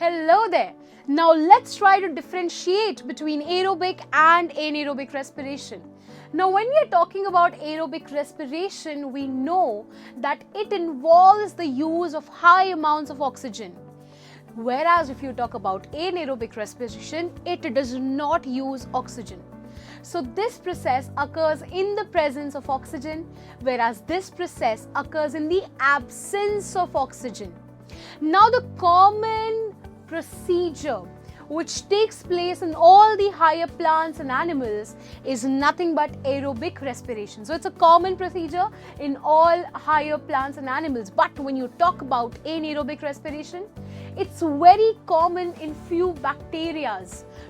Hello there. Now let's try to differentiate between aerobic and anaerobic respiration. Now when we are talking about aerobic respiration, we know that it involves the use of high amounts of oxygen. Whereas if you talk about anaerobic respiration, it does not use oxygen. So this process occurs in the presence of oxygen, whereas this process occurs in the absence of oxygen. Now the common procedure which takes place in all the higher plants and animals is nothing but aerobic respiration. So it's a common procedure in all higher plants and animals. But when you talk about anaerobic respiration, it's very common in few bacteria.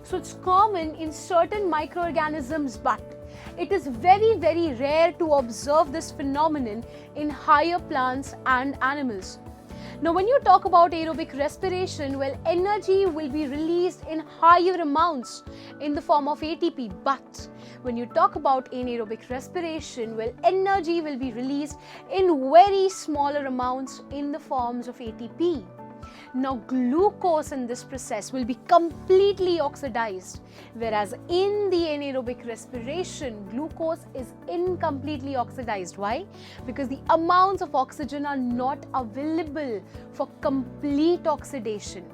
So it's common in certain microorganisms, but it is very, very rare to observe this phenomenon in higher plants and animals. Now, when you talk about aerobic respiration, well, energy will be released in higher amounts in the form of ATP. But when you talk about anaerobic respiration, well, energy will be released in very smaller amounts in the forms of ATP. Now, glucose in this process will be completely oxidized, whereas in the anaerobic respiration, glucose is incompletely oxidized. Why? Because the amounts of oxygen are not available for complete oxidation.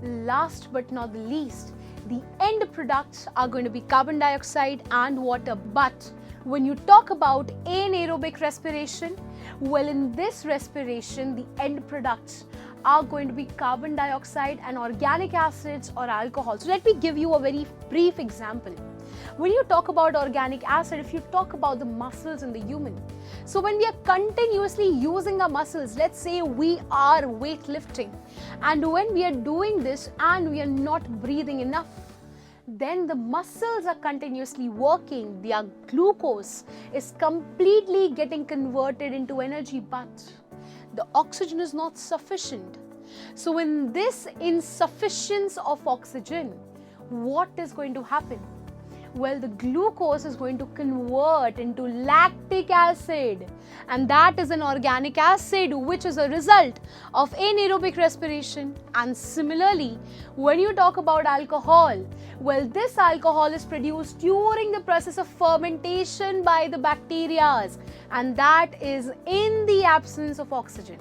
Last but not the least, the end products are going to be carbon dioxide and water. But when you talk about anaerobic respiration, well, in this respiration, the end products are going to be carbon dioxide and organic acids or alcohol. So let me give you a very brief example. When you talk about organic acid, if you talk about the muscles in the human, so when we are continuously using our muscles, let's say we are weightlifting, and when we are doing this and we are not breathing enough, then the muscles are continuously working, their glucose is completely getting converted into energy, but the oxygen is not sufficient. So in this insufficiency of oxygen, what is going to happen? Well, the glucose is going to convert into lactic acid, and that is an organic acid which is a result of anaerobic respiration. And similarly, when you talk about alcohol, well, this alcohol is produced during the process of fermentation by the bacteria, and that is in the absence of oxygen.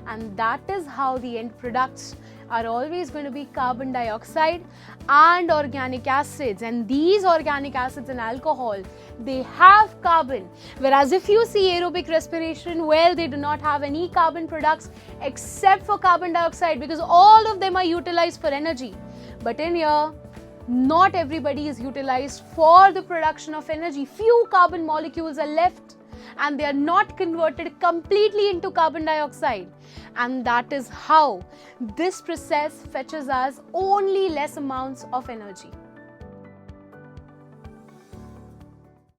And that is how the end products are always going to be carbon dioxide and organic acids. And these organic acids and alcohol, they have carbon. Whereas if you see aerobic respiration, well, they do not have any carbon products except for carbon dioxide, because all of them are utilized for energy. But in here, not everybody is utilized for the production of energy. Few carbon molecules are left, and they are not converted completely into carbon dioxide. And that is how this process fetches us only less amounts of energy.